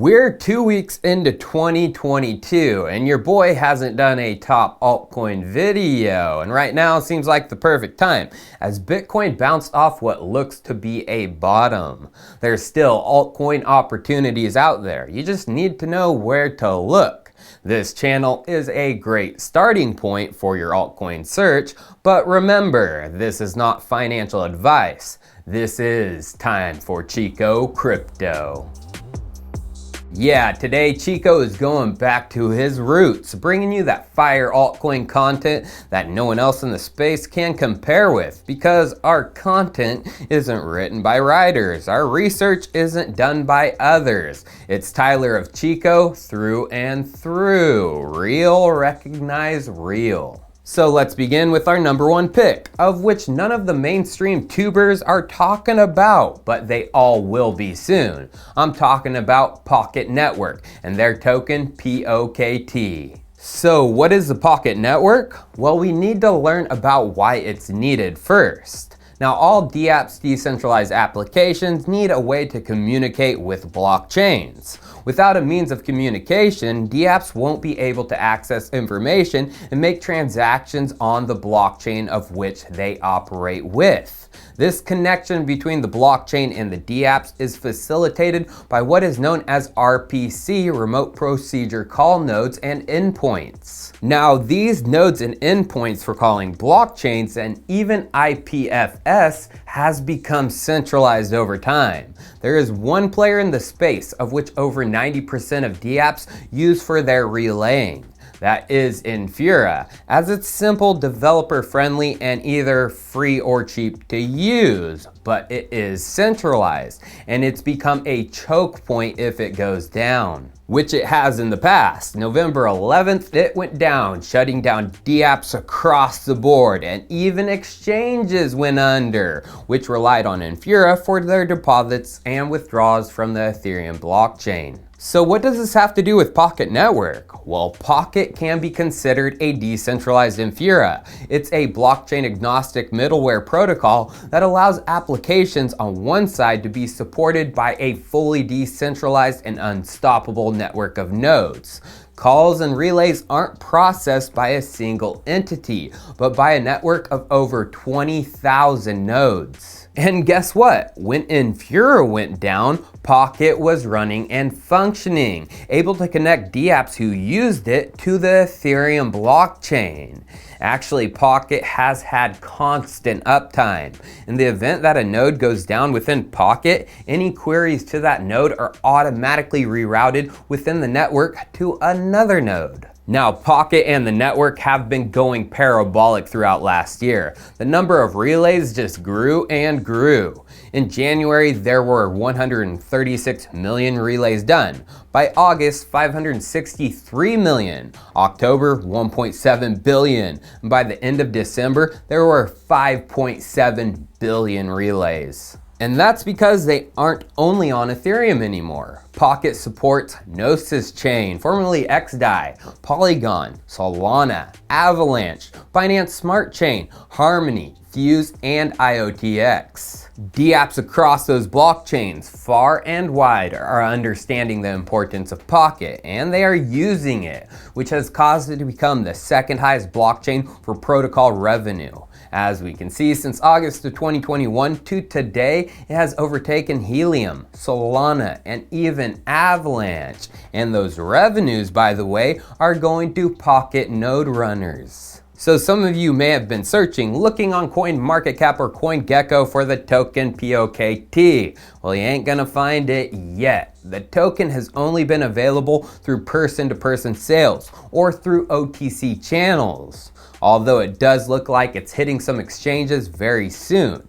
We're 2 weeks into 2022 and your boy hasn't done a top altcoin video, and right now seems like the perfect time as Bitcoin bounced off what looks to be a bottom. There's still altcoin opportunities out there, you just need to know where to look. This channel is a great starting point for your altcoin search, but remember, this is not financial advice. This is time for Chico Crypto. Yeah, today Chico is going back to his roots, bringing you that fire altcoin content that no one else in the space can compare with, because our content isn't written by writers, our research isn't done by others. It's Tyler of Chico through and through. Real, recognize real. So let's begin with our number one pick, of which none of the mainstream tubers are talking about, but they all will be soon. I'm talking about Pocket Network and their token POKT. So what is the Pocket Network? Well, we need to learn about why it's needed first. Now, all dApps decentralized applications need a way to communicate with blockchains. Without a means of communication, dApps won't be able to access information and make transactions on the blockchain of which they operate with. This connection between the blockchain and the dApps is facilitated by what is known as RPC, Remote Procedure Call Nodes and Endpoints. Now, these nodes and endpoints for calling blockchains and even IPFS has become centralized over time. There is one player in the space of which over 90% of dApps use for their relaying. That is Infura, as it's simple, developer friendly, and either free or cheap to use, but it is centralized, and it's become a choke point if it goes down, which it has in the past. November 11th, it went down, shutting down dApps across the board, and even exchanges went under, which relied on Infura for their deposits and withdrawals from the Ethereum blockchain. So what does this have to do with Pocket Network? Well, Pocket can be considered a decentralized Infura. It's a blockchain agnostic middleware protocol that allows applications on one side to be supported by a fully decentralized and unstoppable network of nodes. Calls and relays aren't processed by a single entity, but by a network of over 20,000 nodes. And guess what? When Infura went down, Pocket was running and functioning, able to connect dApps who used it to the Ethereum blockchain. Actually, Pocket has had constant uptime. In the event that a node goes down within Pocket, any queries to that node are automatically rerouted within the network to another node. Now, Pocket and the network have been going parabolic throughout last year. The number of relays just grew and grew. In January, there were 136 million relays done. By August, 563 million. October, 1.7 billion. And by the end of December, there were 5.7 billion relays. And that's because they aren't only on Ethereum anymore. Pocket supports Gnosis Chain, formerly XDAI, Polygon, Solana, Avalanche, Binance Smart Chain, Harmony, Fuse, and IOTX. dApps across those blockchains, far and wide, are understanding the importance of Pocket, and they are using it, which has caused it to become the second highest blockchain for protocol revenue. As we can see, since August of 2021 to today, it has overtaken Helium, Solana, and even Avalanche. And those revenues, by the way, are going to Pocket node runners. So some of you may have been searching, looking on CoinMarketCap or CoinGecko for the token POKT. Well, you ain't gonna find it yet. The token has only been available through person-to-person sales or through OTC channels, although it does look like it's hitting some exchanges very soon.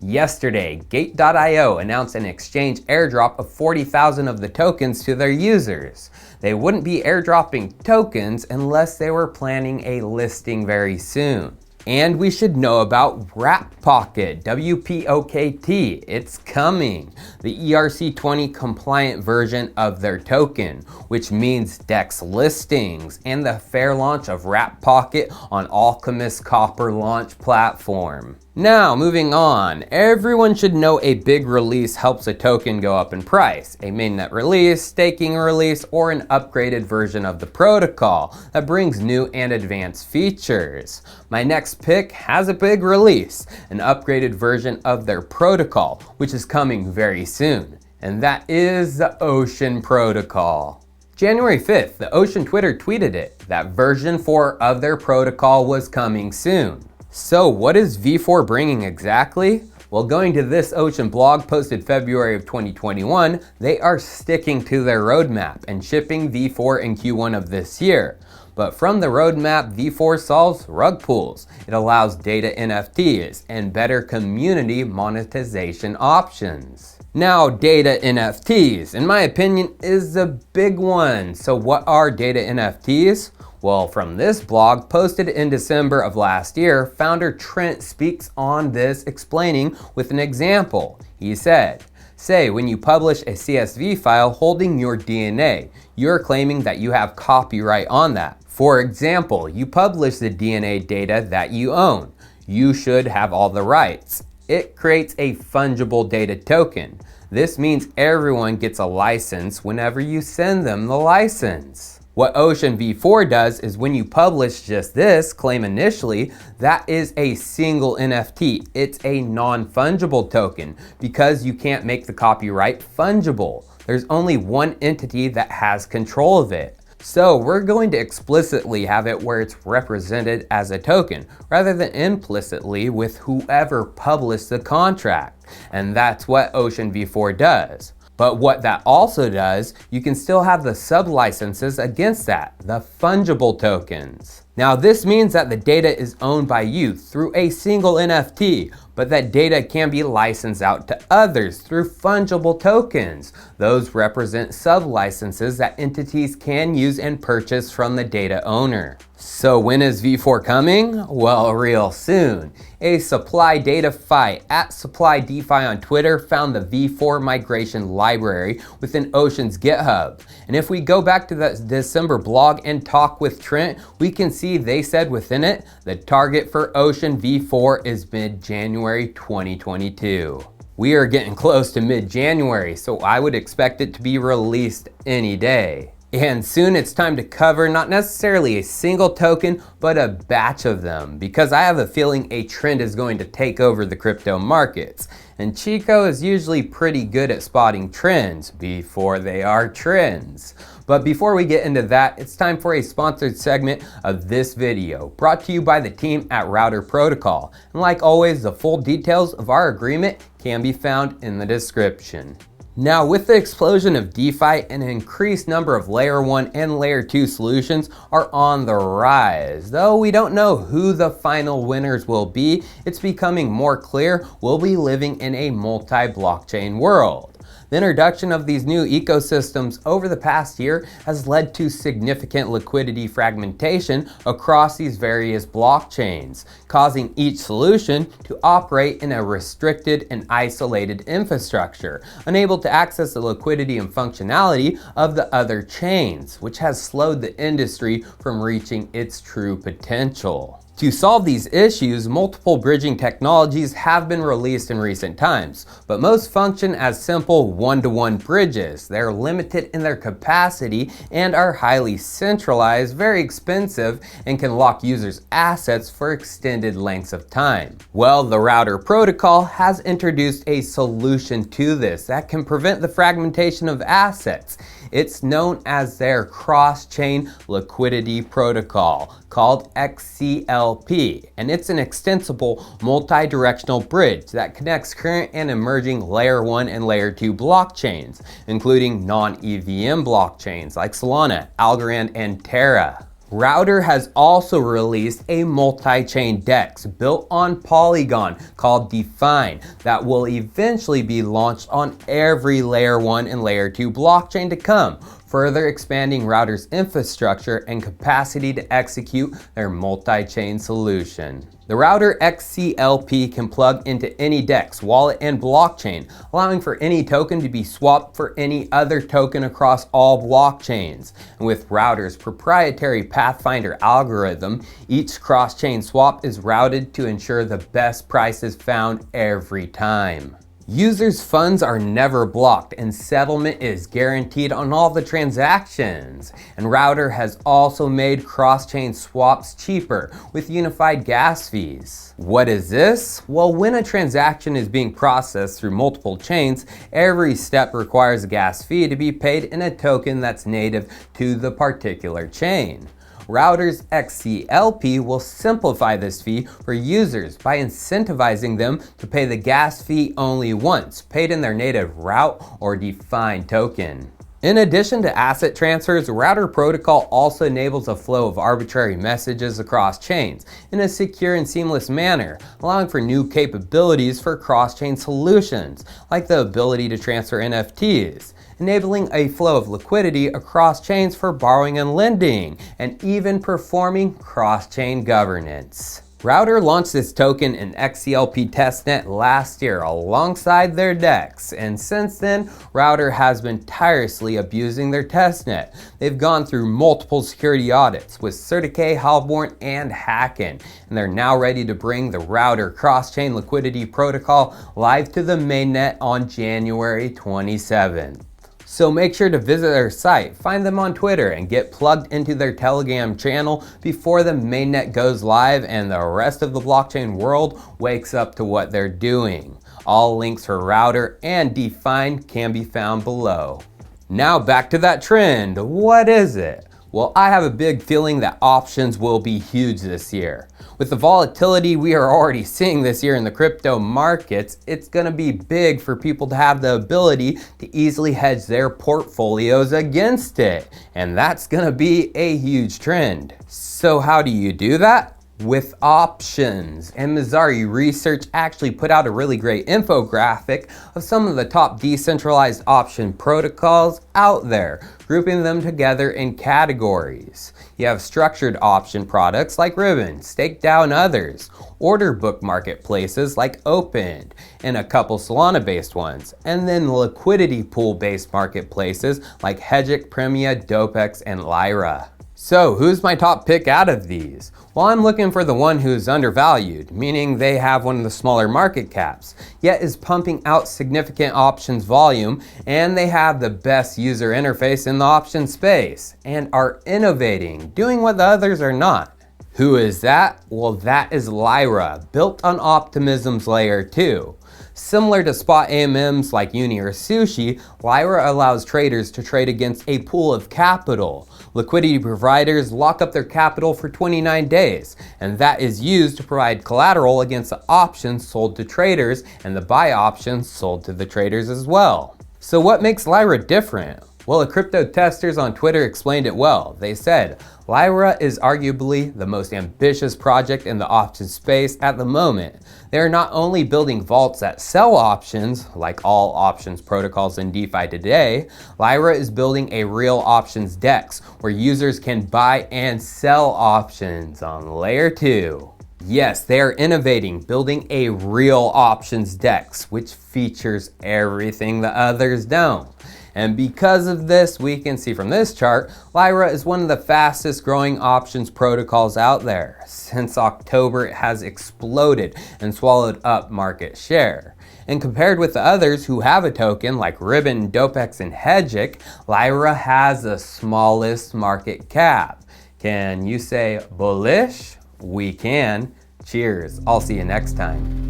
Yesterday, Gate.io announced an exchange airdrop of 40,000 of the tokens to their users. They wouldn't be airdropping tokens unless they were planning a listing very soon. And we should know about Wrap Pocket, WPOKT. It's coming. The ERC20 compliant version of their token, which means DEX listings and the fair launch of Wrap Pocket on Alchemist Copper launch platform. Now, moving on, everyone should know a big release helps a token go up in price. A mainnet release, staking release, or an upgraded version of the protocol that brings new and advanced features. My next pick has a big release, an upgraded version of their protocol, which is coming very soon. And that is the Ocean Protocol. January 5th, the Ocean Twitter tweeted it, that version 4 of their protocol was coming soon. So what is V4 bringing exactly? Well, going to this Ocean blog posted February of 2021, they are sticking to their roadmap and shipping V4 in Q1 of this year. But from the roadmap, V4 solves rug pulls. It allows data NFTs and better community monetization options. Now, data NFTs, in my opinion, is a big one. So what are data NFTs? Well, from this blog posted in December of last year, founder Trent speaks on this, explaining with an example. He said, say when you publish a CSV file holding your DNA, you're claiming that you have copyright on that. For example, you publish the DNA data that you own. You should have all the rights. It creates a fungible data token. This means everyone gets a license whenever you send them the license. What Ocean V4 does is when you publish just this claim initially, that is a single NFT. It's a non-fungible token because you can't make the copyright fungible. There's only one entity that has control of it. So we're going to explicitly have it where it's represented as a token rather than implicitly with whoever published the contract. And that's what Ocean V4 does. But what that also does, you can still have the sub-licenses against that, the fungible tokens. Now this means that the data is owned by you through a single NFT, but that data can be licensed out to others through fungible tokens. Those represent sub-licenses that entities can use and purchase from the data owner. So when is V4 coming? Well, real soon. A supply data fight at Supply DeFi on Twitter found the V4 migration library within Ocean's GitHub. And if we go back to that December blog and talk with Trent, we can see they said within it, the target for Ocean V4 is mid-January 2022. We are getting close to mid-January, so I would expect it to be released any day. And soon it's time to cover not necessarily a single token, but a batch of them, because I have a feeling a trend is going to take over the crypto markets. And Chico is usually pretty good at spotting trends before they are trends. But before we get into that, it's time for a sponsored segment of this video, brought to you by the team at Router Protocol. And like always, the full details of our agreement can be found in the description. Now, with the explosion of DeFi, an increased number of Layer 1 and Layer 2 solutions are on the rise. Though we don't know who the final winners will be, it's becoming more clear we'll be living in a multi-blockchain world. The introduction of these new ecosystems over the past year has led to significant liquidity fragmentation across these various blockchains, causing each solution to operate in a restricted and isolated infrastructure, unable to access the liquidity and functionality of the other chains, which has slowed the industry from reaching its true potential. To solve these issues, multiple bridging technologies have been released in recent times, but most function as simple one-to-one bridges. They're limited in their capacity and are highly centralized, very expensive, and can lock users' assets for extended lengths of time. Well, the Router Protocol has introduced a solution to this that can prevent the fragmentation of assets. It's known as their cross-chain liquidity protocol, called XCLP, and it's an extensible multi-directional bridge that connects current and emerging Layer 1 and Layer 2 blockchains, including non-EVM blockchains like Solana, Algorand, and Terra. Router has also released a multi-chain DEX built on Polygon called Dyfn that will eventually be launched on every Layer 1 and Layer 2 blockchain to come, further expanding Router's infrastructure and capacity to execute their multi-chain solution. The router XCLP can plug into any DEX, wallet, and blockchain, allowing for any token to be swapped for any other token across all blockchains. And with router's proprietary Pathfinder algorithm, each cross-chain swap is routed to ensure the best price is found every time. Users' funds are never blocked and settlement is guaranteed on all the transactions. And Router has also made cross-chain swaps cheaper with unified gas fees. What is this? Well, when a transaction is being processed through multiple chains, every step requires a gas fee to be paid in a token that's native to the particular chain. Router's XCLP will simplify this fee for users by incentivizing them to pay the gas fee only once, paid in their native route or defined token. In addition to asset transfers, Router Protocol also enables a flow of arbitrary messages across chains in a secure and seamless manner, allowing for new capabilities for cross-chain solutions, like the ability to transfer NFTs, enabling a flow of liquidity across chains for borrowing and lending, and even performing cross-chain governance. Router launched this token in XCLP testnet last year alongside their DEX, and since then, Router has been tirelessly abusing their testnet. They've gone through multiple security audits with Certicay, Halborn, and Hacken, and they're now ready to bring the Router cross-chain liquidity protocol live to the mainnet on January 27th. So make sure to visit their site, find them on Twitter, and get plugged into their Telegram channel before the mainnet goes live and the rest of the blockchain world wakes up to what they're doing. All links for Router and Dyfn can be found below. Now back to that trend. What is it? Well, I have a big feeling that options will be huge this year. With the volatility we are already seeing this year in the crypto markets, it's going to be big for people to have the ability to easily hedge their portfolios against it. And that's going to be a huge trend. So how do you do that? With options. And Mizari Research actually put out a really great infographic of some of the top decentralized option protocols out there, grouping them together in categories. You have structured option products like Ribbon, StakeDAO, and others, order book marketplaces like Opened, and a couple Solana-based ones, and then liquidity pool-based marketplaces like Hedgic, Premia, Dopex, and Lyra. So who's my top pick out of these? Well, I'm looking for the one who's undervalued, meaning they have one of the smaller market caps, yet is pumping out significant options volume, and they have the best user interface in the option space, and are innovating, doing what the others are not. Who is that? Well, that is Lyra, built on Optimism's Layer 2. Similar to spot AMMs like Uni or Sushi, Lyra allows traders to trade against a pool of capital. Liquidity providers lock up their capital for 29 days, and that is used to provide collateral against the options sold to traders and the buy options sold to the traders as well. So what makes Lyra different? Well, the crypto testers on Twitter explained it well. They said, Lyra is arguably the most ambitious project in the options space at the moment. They are not only building vaults that sell options, like all options protocols in DeFi today, Lyra is building a real options DEX where users can buy and sell options on Layer 2. Yes, they are innovating, building a real options DEX, which features everything the others don't. And because of this, we can see from this chart, Lyra is one of the fastest growing options protocols out there. Since October, it has exploded and swallowed up market share. And compared with the others who have a token like Ribbon, Dopex, and Hedgic, Lyra has the smallest market cap. Can you say bullish? We can. Cheers. I'll see you next time.